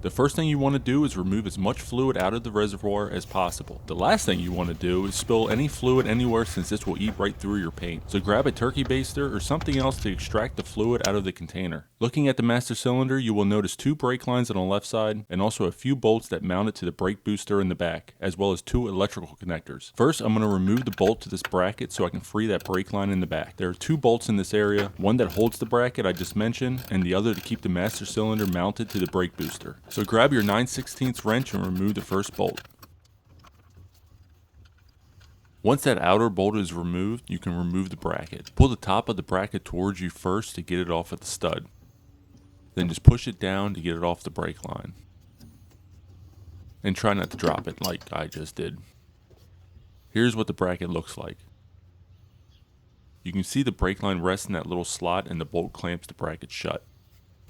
The first thing you want to do is remove as much fluid out of the reservoir as possible. The last thing you want to do is spill any fluid anywhere, since this will eat right through your paint. So grab a turkey baster or something else to extract the fluid out of the container. Looking at the master cylinder, you will notice 2 brake lines on the left side and also a few bolts that mount it to the brake booster in the back, as well as 2 electrical connectors. First, I'm going to remove the bolt to this bracket so I can free that brake line in the back. There are 2 bolts in this area, one that holds the bracket I just mentioned, and the other to keep the master cylinder mounted to the brake booster. So grab your 9/16 wrench and remove the first bolt. Once that outer bolt is removed, you can remove the bracket. Pull the top of the bracket towards you first to get it off at the stud. Then just push it down to get it off the brake line. And try not to drop it like I just did. Here's what the bracket looks like. You can see the brake line rests in that little slot and the bolt clamps the bracket shut.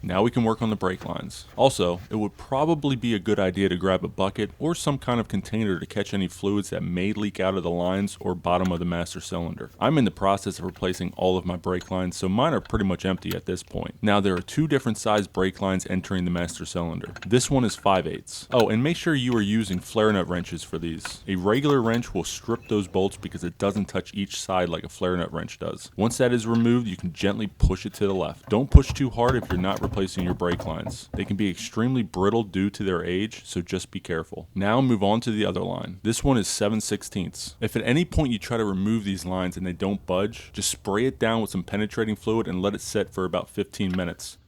Now we can work on the brake lines. Also, it would probably be a good idea to grab a bucket or some kind of container to catch any fluids that may leak out of the lines or bottom of the master cylinder. I'm in the process of replacing all of my brake lines, so mine are pretty much empty at this point. Now there are 2 different size brake lines entering the master cylinder. This one is 5/8. Oh, and make sure you are using flare nut wrenches for these. A regular wrench will strip those bolts because it doesn't touch each side like a flare nut wrench does. Once that is removed, you can gently push it to the left. Don't push too hard if you're not replacing your brake lines. They can be extremely brittle due to their age, so just be careful. Now move on to the other line. This one is 7/16. If at any point you try to remove these lines and they don't budge, just spray it down with some penetrating fluid and let it set for about 15 minutes.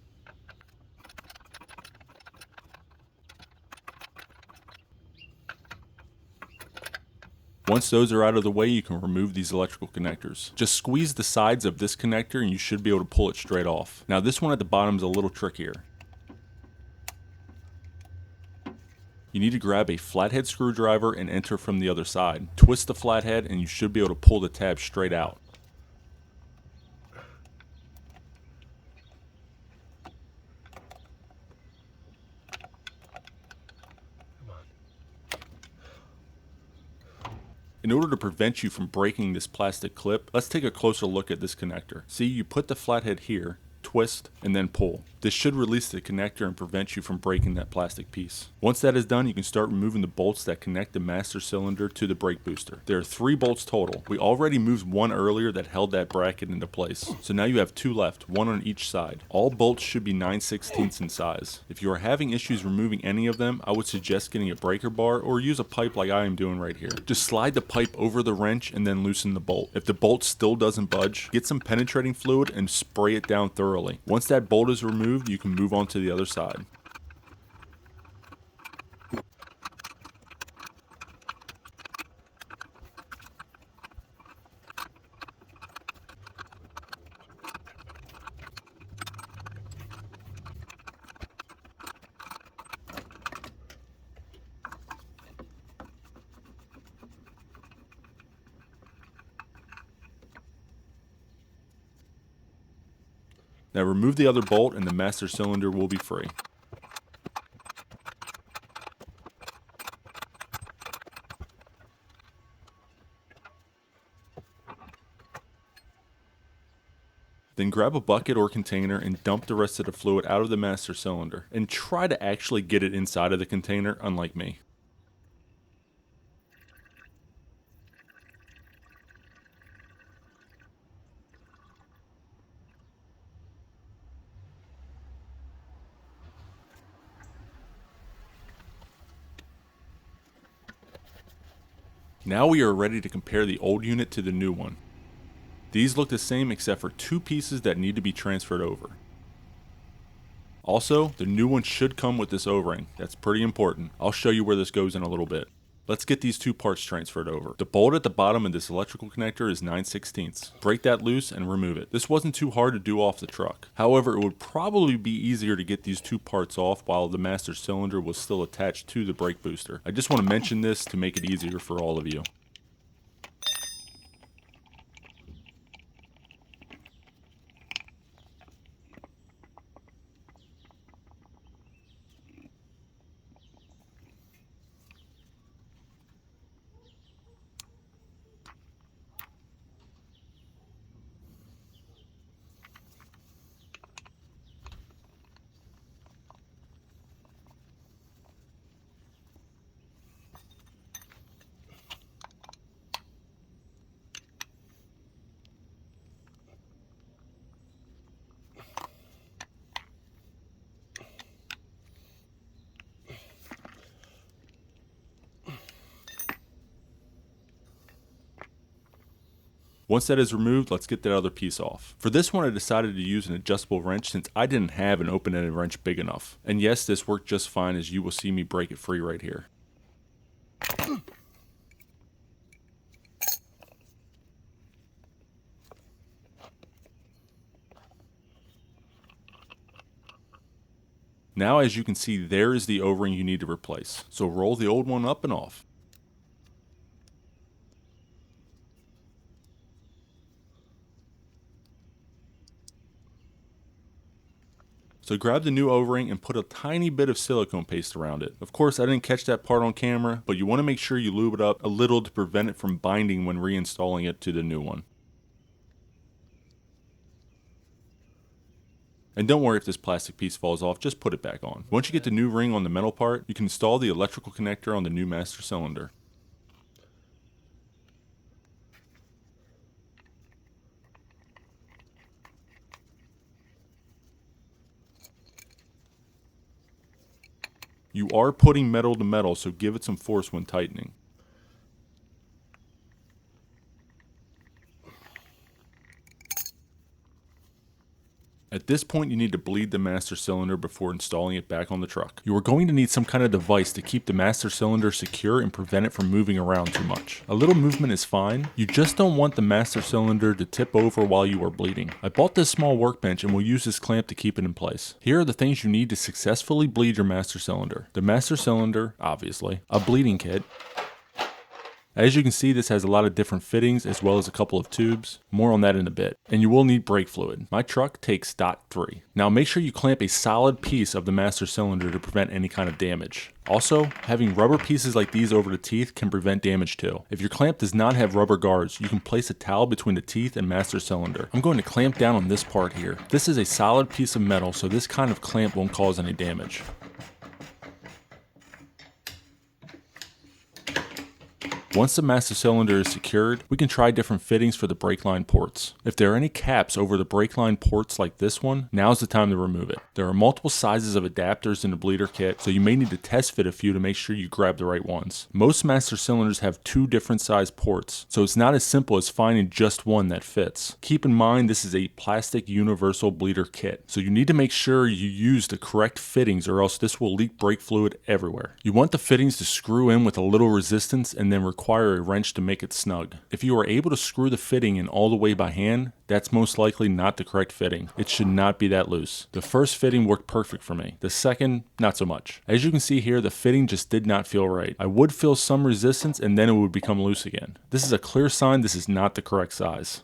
Once those are out of the way, you can remove these electrical connectors. Just squeeze the sides of this connector and you should be able to pull it straight off. Now this one at the bottom is a little trickier. You need to grab a flathead screwdriver and enter from the other side. Twist the flathead and you should be able to pull the tab straight out. In order to prevent you from breaking this plastic clip, let's take a closer look at this connector. See, you put the flathead here, twist, and then pull. This should release the connector and prevent you from breaking that plastic piece. Once that is done, you can start removing the bolts that connect the master cylinder to the brake booster. There are 3 bolts total. We already moved one earlier that held that bracket into place. So now you have 2 left, one on each side. All bolts should be 9/16 in size. If you are having issues removing any of them, I would suggest getting a breaker bar or use a pipe like I am doing right here. Just slide the pipe over the wrench and then loosen the bolt. If the bolt still doesn't budge, get some penetrating fluid and spray it down thoroughly. Once that bolt is removed, you can move on to the other side. Now remove the other bolt and the master cylinder will be free. Then grab a bucket or container and dump the rest of the fluid out of the master cylinder. And try to actually get it inside of the container, unlike me. Now we are ready to compare the old unit to the new one. These look the same except for 2 pieces that need to be transferred over. Also, the new one should come with this O-ring. That's pretty important. I'll show you where this goes in a little bit. Let's get these 2 parts transferred over. The bolt at the bottom of this electrical connector is 9/16. Break that loose and remove it. This wasn't too hard to do off the truck. However, it would probably be easier to get these 2 parts off while the master cylinder was still attached to the brake booster. I just want to mention this to make it easier for all of you. Once that is removed, let's get that other piece off. For this one, I decided to use an adjustable wrench since I didn't have an open-ended wrench big enough. And yes, this worked just fine, as you will see me break it free right here. Now, as you can see, there is the O-ring you need to replace. So roll the old one up and off. So grab the new O-ring and put a tiny bit of silicone paste around it. Of course, I didn't catch that part on camera, but you want to make sure you lube it up a little to prevent it from binding when reinstalling it to the new one. And don't worry if this plastic piece falls off, just put it back on. Once you get the new ring on the metal part, you can install the electrical connector on the new master cylinder. You are putting metal to metal, so give it some force when tightening. At this point, you need to bleed the master cylinder before installing it back on the truck. You are going to need some kind of device to keep the master cylinder secure and prevent it from moving around too much. A little movement is fine. You just don't want the master cylinder to tip over while you are bleeding. I bought this small workbench and will use this clamp to keep it in place. Here are the things you need to successfully bleed your master cylinder. The master cylinder, obviously, a bleeding kit. As you can see, this has a lot of different fittings as well as a couple of tubes. More on that in a bit. And you will need brake fluid. My truck takes .3. Now make sure you clamp a solid piece of the master cylinder to prevent any kind of damage. Also, having rubber pieces like these over the teeth can prevent damage too. If your clamp does not have rubber guards, you can place a towel between the teeth and master cylinder. I'm going to clamp down on this part here. This is a solid piece of metal, so this kind of clamp won't cause any damage. Once the master cylinder is secured, we can try different fittings for the brake line ports. If there are any caps over the brake line ports like this one, now's the time to remove it. There are multiple sizes of adapters in the bleeder kit, so you may need to test fit a few to make sure you grab the right ones. Most master cylinders have 2 different size ports, so it's not as simple as finding just one that fits. Keep in mind this is a plastic universal bleeder kit, so you need to make sure you use the correct fittings or else this will leak brake fluid everywhere. You want the fittings to screw in with a little resistance and then require a wrench to make it snug. If you are able to screw the fitting in all the way by hand, that's most likely not the correct fitting. It should not be that loose. The first fitting worked perfect for me. The second, not so much. As you can see here, the fitting just did not feel right. I would feel some resistance and then it would become loose again. This is a clear sign this is not the correct size.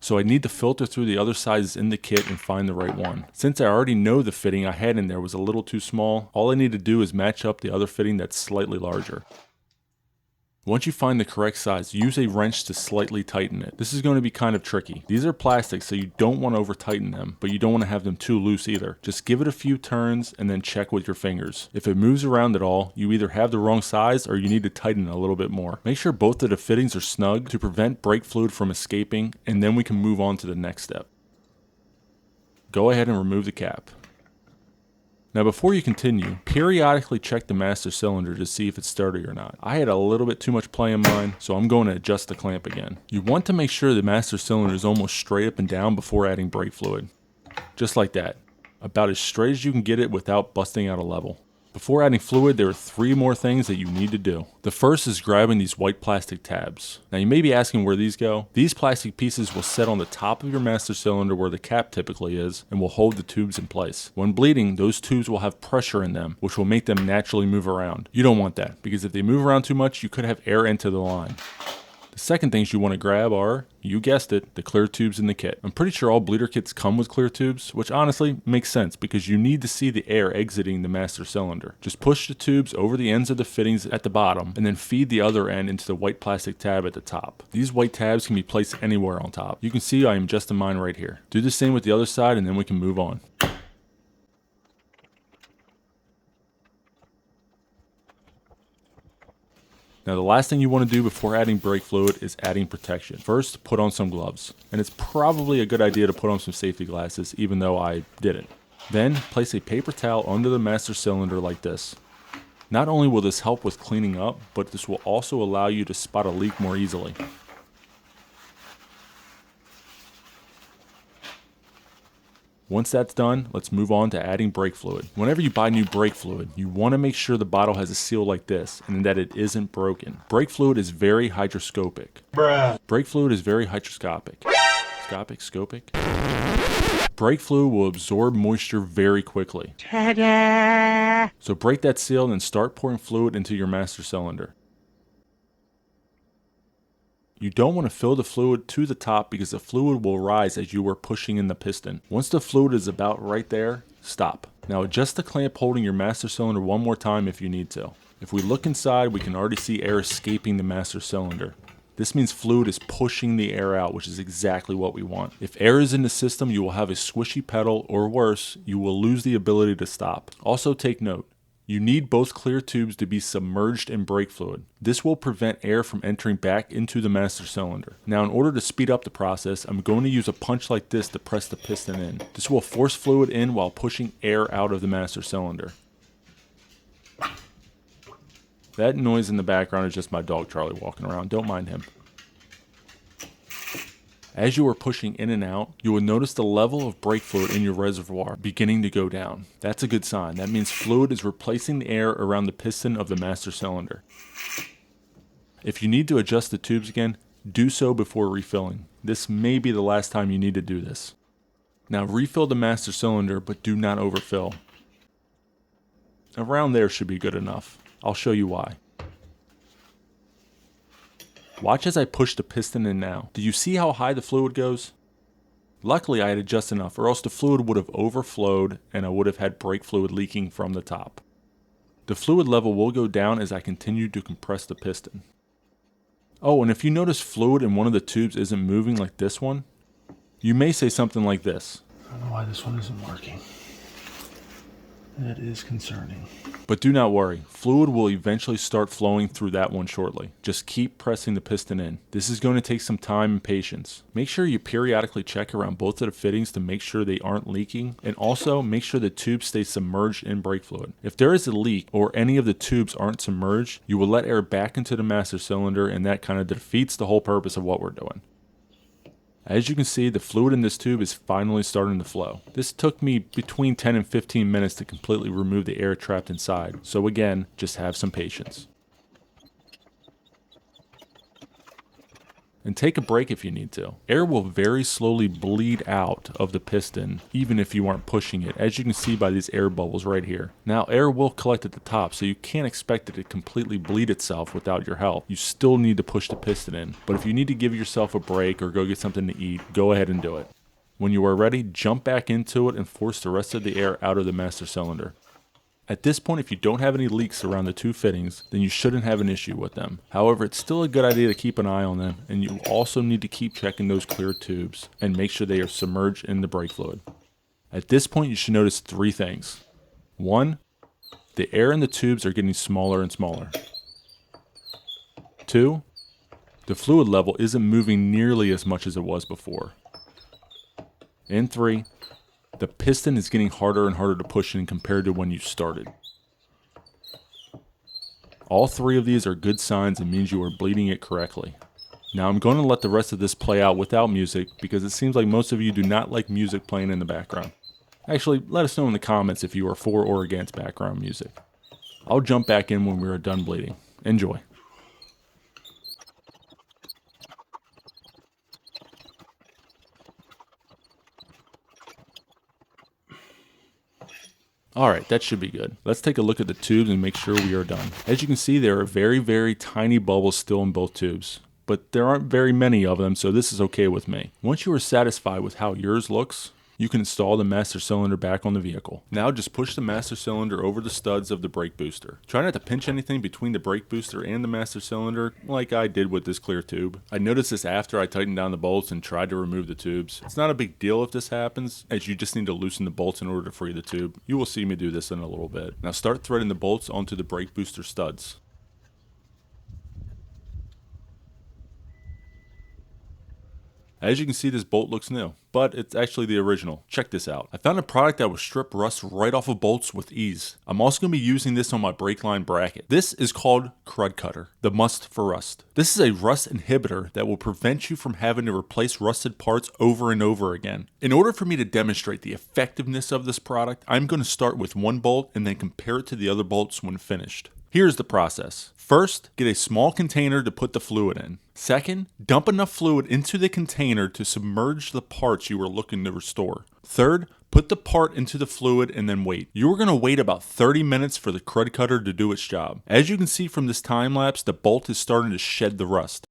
So I need to filter through the other sizes in the kit and find the right one. Since I already know the fitting I had in there was a little too small, all I need to do is match up the other fitting that's slightly larger. Once you find the correct size, use a wrench to slightly tighten it. This is going to be kind of tricky. These are plastic, so you don't want to over tighten them, but you don't want to have them too loose either. Just give it a few turns and then check with your fingers. If it moves around at all, you either have the wrong size or you need to tighten a little bit more. Make sure both of the fittings are snug to prevent brake fluid from escaping, and then we can move on to the next step. Go ahead and remove the cap. Now before you continue, periodically check the master cylinder to see if it's sturdy or not. I had a little bit too much play in mine, so I'm going to adjust the clamp again. You want to make sure the master cylinder is almost straight up and down before adding brake fluid. Just like that. About as straight as you can get it without busting out a level. Before adding fluid, there are 3 more things that you need to do. The first is grabbing these white plastic tabs. Now you may be asking where these go. These plastic pieces will sit on the top of your master cylinder where the cap typically is and will hold the tubes in place. When bleeding, those tubes will have pressure in them, which will make them naturally move around. You don't want that, because if they move around too much, you could have air enter the line. The second things you want to grab are, you guessed it, the clear tubes in the kit. I'm pretty sure all bleeder kits come with clear tubes, which honestly makes sense because you need to see the air exiting the master cylinder. Just push the tubes over the ends of the fittings at the bottom and then feed the other end into the white plastic tab at the top. These white tabs can be placed anywhere on top. You can see I am adjusting mine right here. Do the same with the other side and then we can move on. Now the last thing you want to do before adding brake fluid is adding protection. First, put on some gloves. And it's probably a good idea to put on some safety glasses, even though I didn't. Then, place a paper towel under the master cylinder like this. Not only will this help with cleaning up, but this will also allow you to spot a leak more easily. Once that's done, let's move on to adding brake fluid. Whenever you buy new brake fluid, you want to make sure the bottle has a seal like this and that it isn't broken. Brake fluid is very hydroscopic. Brake fluid is very hydroscopic. Scopic? Brake fluid will absorb moisture very quickly. Ta-da! So break that seal and start pouring fluid into your master cylinder. You don't want to fill the fluid to the top because the fluid will rise as you are pushing in the piston. Once the fluid is about right there, stop. Now adjust the clamp holding your master cylinder one more time if you need to. If we look inside, we can already see air escaping the master cylinder. This means fluid is pushing the air out, which is exactly what we want. If air is in the system, you will have a squishy pedal, or worse, you will lose the ability to stop. Also take note, you need both clear tubes to be submerged in brake fluid. This will prevent air from entering back into the master cylinder. Now in order to speed up the process, I'm going to use a punch like this to press the piston in. This will force fluid in while pushing air out of the master cylinder. That noise in the background is just my dog Charlie walking around, don't mind him. As you are pushing in and out, you will notice the level of brake fluid in your reservoir beginning to go down. That's a good sign. That means fluid is replacing the air around the piston of the master cylinder. If you need to adjust the tubes again, do so before refilling. This may be the last time you need to do this. Now refill the master cylinder, but do not overfill. Around there should be good enough. I'll show you why. Watch as I push the piston in now. Do you see how high the fluid goes? Luckily I had just enough, or else the fluid would have overflowed and I would have had brake fluid leaking from the top. The fluid level will go down as I continue to compress the piston. Oh, and if you notice fluid in one of the tubes isn't moving like this one, you may say something like this. I don't know why this one isn't working. That is concerning. But do not worry, fluid will eventually start flowing through that one shortly. Just keep pressing the piston in. This is going to take some time and patience. Make sure you periodically check around both of the fittings to make sure they aren't leaking, and also make sure the tube stays submerged in brake fluid. If there is a leak or any of the tubes aren't submerged, you will let air back into the master cylinder, and that kind of defeats the whole purpose of what we're doing. As you can see, the fluid in this tube is finally starting to flow. This took me between 10 and 15 minutes to completely remove the air trapped inside, so again, just have some patience. And take a break if you need to. Air will very slowly bleed out of the piston, even if you aren't pushing it, as you can see by these air bubbles right here. Now, air will collect at the top, so you can't expect it to completely bleed itself without your help. You still need to push the piston in, but if you need to give yourself a break or go get something to eat, go ahead and do it. When you are ready, jump back into it and force the rest of the air out of the master cylinder. At this point, if you don't have any leaks around the two fittings, then you shouldn't have an issue with them. However, it's still a good idea to keep an eye on them, and you also need to keep checking those clear tubes and make sure they are submerged in the brake fluid. At this point, you should notice three things. 1, the air in the tubes are getting smaller and smaller. 2, the fluid level isn't moving nearly as much as it was before. And 3, the piston is getting harder and harder to push in compared to when you started. All three of these are good signs and means you are bleeding it correctly. Now I'm going to let the rest of this play out without music because it seems like most of you do not like music playing in the background. Actually, let us know in the comments if you are for or against background music. I'll jump back in when we are done bleeding. Enjoy. Alright, that should be good. Let's take a look at the tubes and make sure we are done. As you can see, there are very, very tiny bubbles still in both tubes, but there aren't very many of them, so this is okay with me. Once you are satisfied with how yours looks, you can install the master cylinder back on the vehicle. Now just push the master cylinder over the studs of the brake booster. Try not to pinch anything between the brake booster and the master cylinder like I did with this clear tube. I noticed this after I tightened down the bolts and tried to remove the tubes. It's not a big deal if this happens, as you just need to loosen the bolts in order to free the tube. You will see me do this in a little bit. Now start threading the bolts onto the brake booster studs. As you can see, this bolt looks new, but it's actually the original. Check this out. I found a product that will strip rust right off of bolts with ease. I'm also going to be using this on my brake line bracket. This is called Crud Cutter, the must for rust. This is a rust inhibitor that will prevent you from having to replace rusted parts over and over again. In order for me to demonstrate the effectiveness of this product, I'm going to start with one bolt and then compare it to the other bolts when finished. Here's the process. First, get a small container to put the fluid in. Second, dump enough fluid into the container to submerge the parts you are looking to restore. Third, put the part into the fluid and then wait. You are going to wait about 30 minutes for the Crud Cutter to do its job. As you can see from this time lapse, the bolt is starting to shed the rust.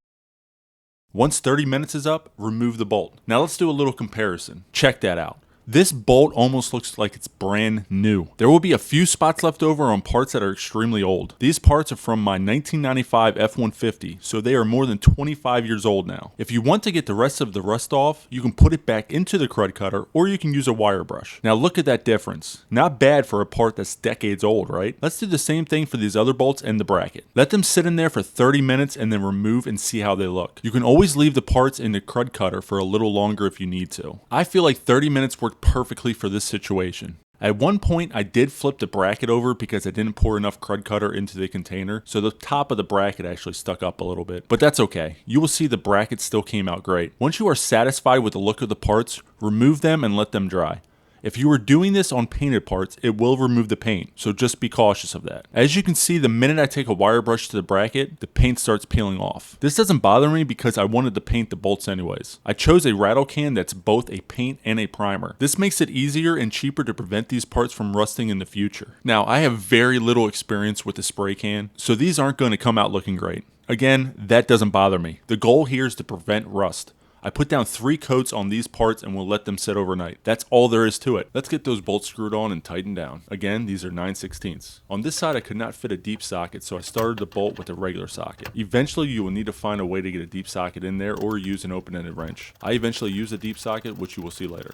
Once 30 minutes is up, remove the bolt. Now let's do a little comparison. Check that out. This bolt almost looks like it's brand new. There will be a few spots left over on parts that are extremely old. These parts are from my 1995 F150, so they are more than 25 years old now. If you want to get the rest of the rust off, you can put it back into the Crud Cutter, or you can use a wire brush. Now look at that difference. Not bad for a part that's decades old, right? Let's do the same thing for these other bolts and the bracket. Let them sit in there for 30 minutes and then remove and see how they look. You can always leave the parts in the Crud Cutter for a little longer if you need to. I feel like 30 minutes worked perfectly for this situation. At one point, I did flip the bracket over because I didn't pour enough Crud Cutter into the container, so the top of the bracket actually stuck up a little bit. But that's okay. You will see the bracket still came out great. Once you are satisfied with the look of the parts, remove them and let them dry. If you are doing this on painted parts, it will remove the paint, so just be cautious of that. As you can see, the minute I take a wire brush to the bracket, the paint starts peeling off. This doesn't bother me because I wanted to paint the bolts anyways. I chose a rattle can that's both a paint and a primer. This makes it easier and cheaper to prevent these parts from rusting in the future. Now, I have very little experience with the spray can, so these aren't going to come out looking great. Again, that doesn't bother me. The goal here is to prevent rust. I put down 3 coats on these parts and will let them sit overnight. That's all there is to it. Let's get those bolts screwed on and tightened down. Again, these are 9/16. On this side, I could not fit a deep socket, so I started the bolt with a regular socket. Eventually, you will need to find a way to get a deep socket in there or use an open-ended wrench. I eventually used a deep socket, which you will see later.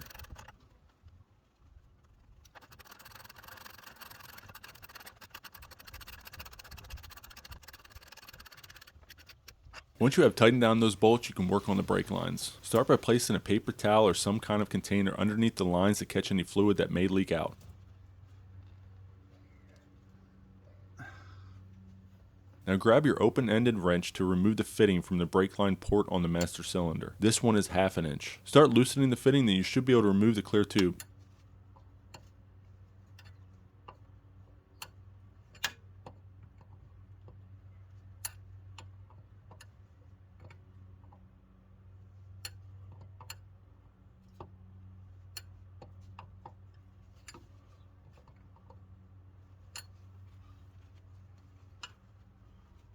Once you have tightened down those bolts, you can work on the brake lines. Start by placing a paper towel or some kind of container underneath the lines to catch any fluid that may leak out. Now grab your open-ended wrench to remove the fitting from the brake line port on the master cylinder. This one is 1/2 inch. Start loosening the fitting, then you should be able to remove the clear tube.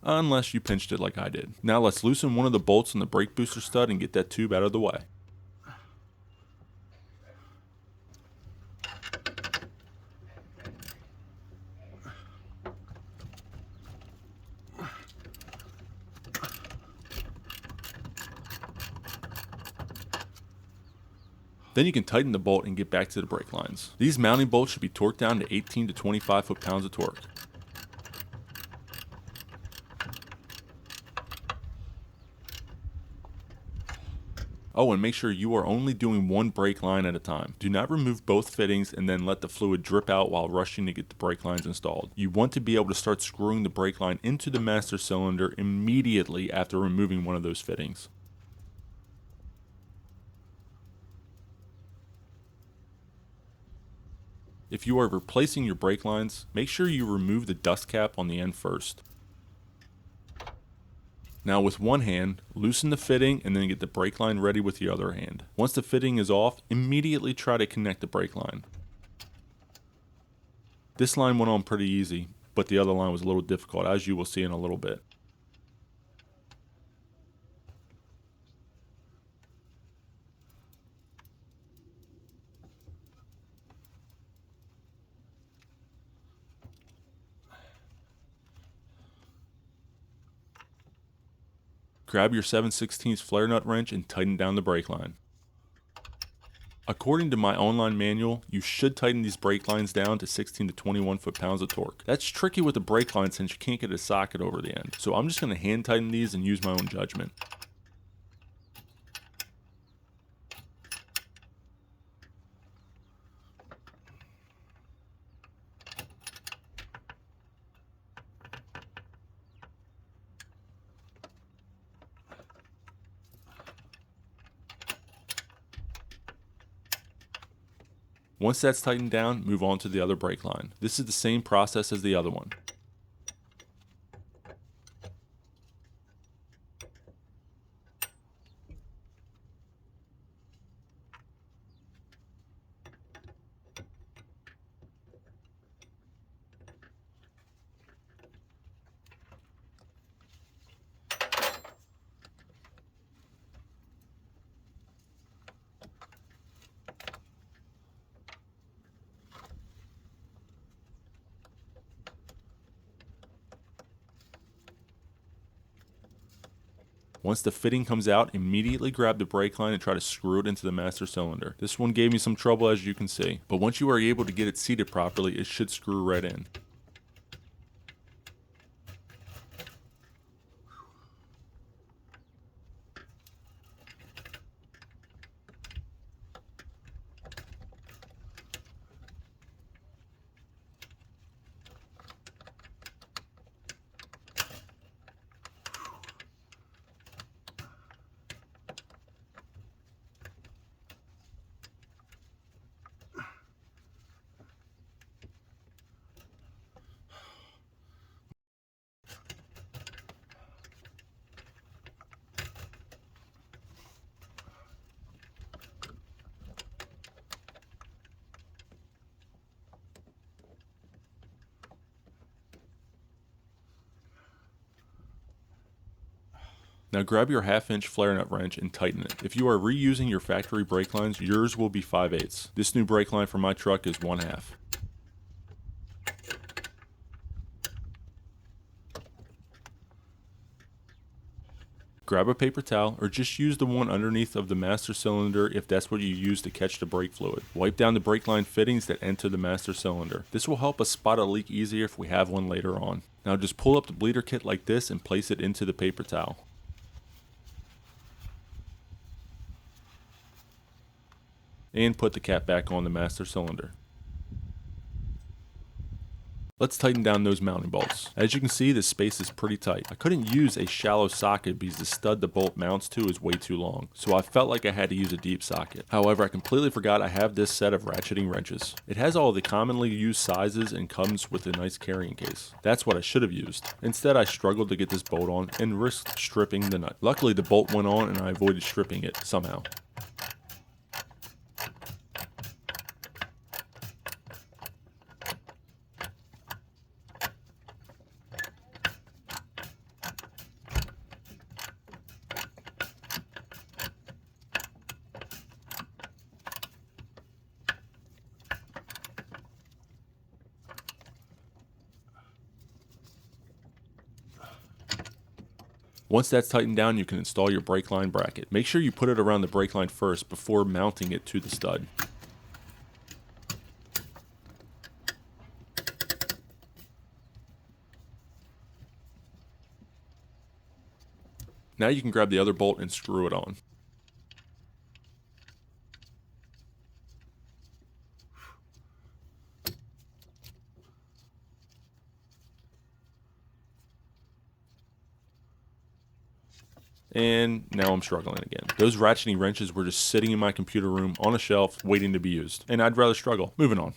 Unless you pinched it like I did. Now let's loosen one of the bolts on the brake booster stud and get that tube out of the way. Then you can tighten the bolt and get back to the brake lines. These mounting bolts should be torqued down to 18 to 25 foot-pounds of torque. Oh, and make sure you are only doing one brake line at a time. Do not remove both fittings and then let the fluid drip out while rushing to get the brake lines installed. You want to be able to start screwing the brake line into the master cylinder immediately after removing one of those fittings. If you are replacing your brake lines, make sure you remove the dust cap on the end first. Now with one hand, loosen the fitting and then get the brake line ready with the other hand. Once the fitting is off, immediately try to connect the brake line. This line went on pretty easy, but the other line was a little difficult, as you will see in a little bit. Grab your 7/16 flare nut wrench and tighten down the brake line. According to my online manual, you should tighten these brake lines down to 16 to 21 foot-pounds of torque. That's tricky with the brake line since you can't get a socket over the end, so I'm just going to hand tighten these and use my own judgment. Once that's tightened down, move on to the other brake line. This is the same process as the other one. Once the fitting comes out, immediately grab the brake line and try to screw it into the master cylinder. This one gave me some trouble, as you can see, but once you are able to get it seated properly, it should screw right in. Now grab your 1/2-inch flare nut wrench and tighten it. If you are reusing your factory brake lines, yours will be 5/8. This new brake line for my truck is 1/2. Grab a paper towel, or just use the one underneath of the master cylinder if that's what you use to catch the brake fluid. Wipe down the brake line fittings that enter the master cylinder. This will help us spot a leak easier if we have one later on. Now just pull up the bleeder kit like this and place it into the paper towel. And put the cap back on the master cylinder. Let's tighten down those mounting bolts. As you can see, this space is pretty tight. I couldn't use a shallow socket because the stud the bolt mounts to is way too long, so I felt like I had to use a deep socket. However, I completely forgot I have this set of ratcheting wrenches. It has all the commonly used sizes and comes with a nice carrying case. That's what I should have used. Instead, I struggled to get this bolt on and risked stripping the nut. Luckily, the bolt went on and I avoided stripping it somehow. Once that's tightened down, you can install your brake line bracket. Make sure you put it around the brake line first before mounting it to the stud. Now you can grab the other bolt and screw it on. And now I'm struggling again. Those ratcheting wrenches were just sitting in my computer room on a shelf waiting to be used. And I'd rather struggle. Moving on.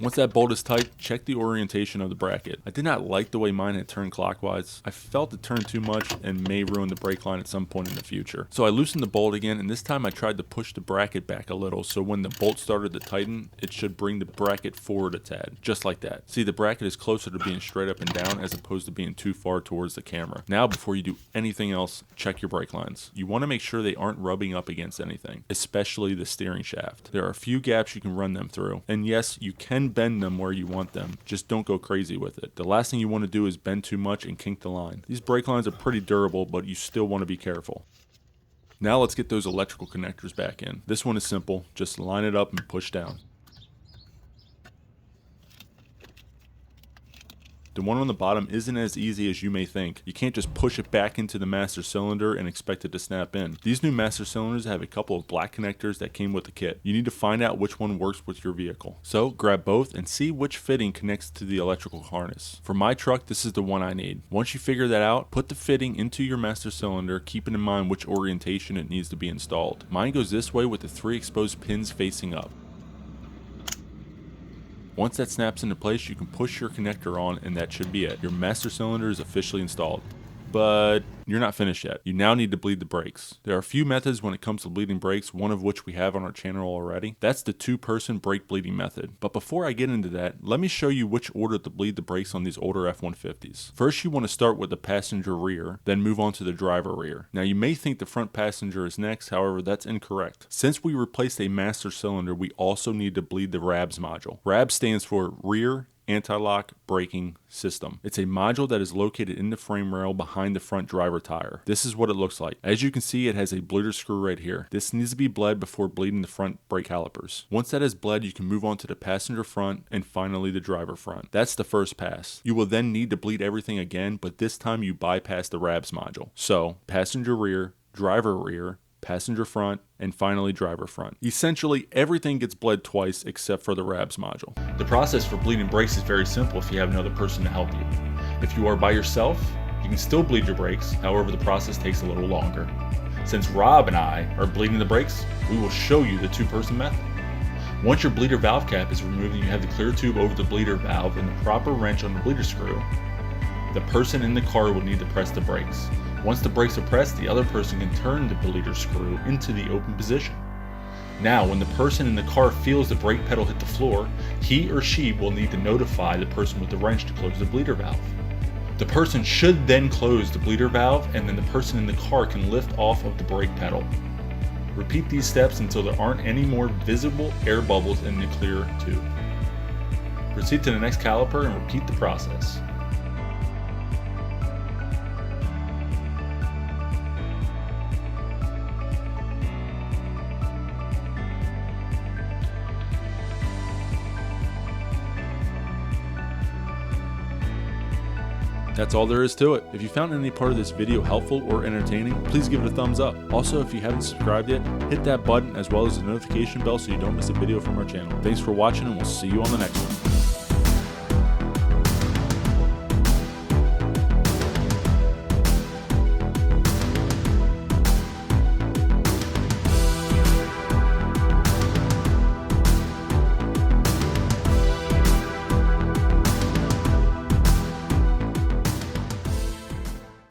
Once that bolt is tight, check the orientation of the bracket. I did not like the way mine had turned clockwise. I felt it turned too much and may ruin the brake line at some point in the future. So I loosened the bolt again, and this time I tried to push the bracket back a little, so when the bolt started to tighten, it should bring the bracket forward a tad, just like that. See, the bracket is closer to being straight up and down as opposed to being too far towards the camera. Now, before you do anything else, check your brake lines. You want to make sure they aren't rubbing up against anything, especially the steering shaft. There are a few gaps you can run them through, and yes, you can bend them where you want them, just don't go crazy with it. The last thing you want to do is bend too much and kink the line. These brake lines are pretty durable, but you still want to be careful. Now let's get those electrical connectors back in. This one is simple, just line it up and push down. The one on the bottom isn't as easy as you may think. You can't just push it back into the master cylinder and expect it to snap in. These new master cylinders have a couple of black connectors that came with the kit. You need to find out which one works with your vehicle. So grab both and see which fitting connects to the electrical harness. For my truck, this is the one I need. Once you figure that out, put the fitting into your master cylinder, keeping in mind which orientation it needs to be installed. Mine goes this way with the 3 exposed pins facing up. Once that snaps into place, you can push your connector on and that should be it. Your master cylinder is officially installed. But you're not finished yet. You now need to bleed the brakes. There are a few methods when it comes to bleeding brakes, one of which we have on our channel already. That's the 2-person brake bleeding method. But before I get into that, let me show you which order to bleed the brakes on these older F-150s. First, you want to start with the passenger rear, then move on to the driver rear. Now you may think the front passenger is next, however that's incorrect. Since we replaced a master cylinder, we also need to bleed the RABS module. RABS stands for Rear Anti-Lock Braking System. It's a module that is located in the frame rail behind the front driver tire. This is what it looks like. As you can see, it has a bleeder screw right here. This needs to be bled before bleeding the front brake calipers. Once that is bled, you can move on to the passenger front and finally the driver front. That's the first pass. You will then need to bleed everything again, but this time you bypass the RABS module. So, passenger rear, driver rear, passenger front, and finally driver front. Essentially, everything gets bled twice except for the RABS module. The process for bleeding brakes is very simple if you have another person to help you. If you are by yourself, you can still bleed your brakes, however the process takes a little longer. Since Rob and I are bleeding the brakes, we will show you the 2-person method. Once your bleeder valve cap is removed and you have the clear tube over the bleeder valve and the proper wrench on the bleeder screw, the person in the car will need to press the brakes. Once the brakes are pressed, the other person can turn the bleeder screw into the open position. Now, when the person in the car feels the brake pedal hit the floor, he or she will need to notify the person with the wrench to close the bleeder valve. The person should then close the bleeder valve, and then the person in the car can lift off of the brake pedal. Repeat these steps until there aren't any more visible air bubbles in the clear tube. Proceed to the next caliper and repeat the process. That's all there is to it. If you found any part of this video helpful or entertaining, please give it a thumbs up. Also, if you haven't subscribed yet, hit that button as well as the notification bell so you don't miss a video from our channel. Thanks for watching and we'll see you on the next one.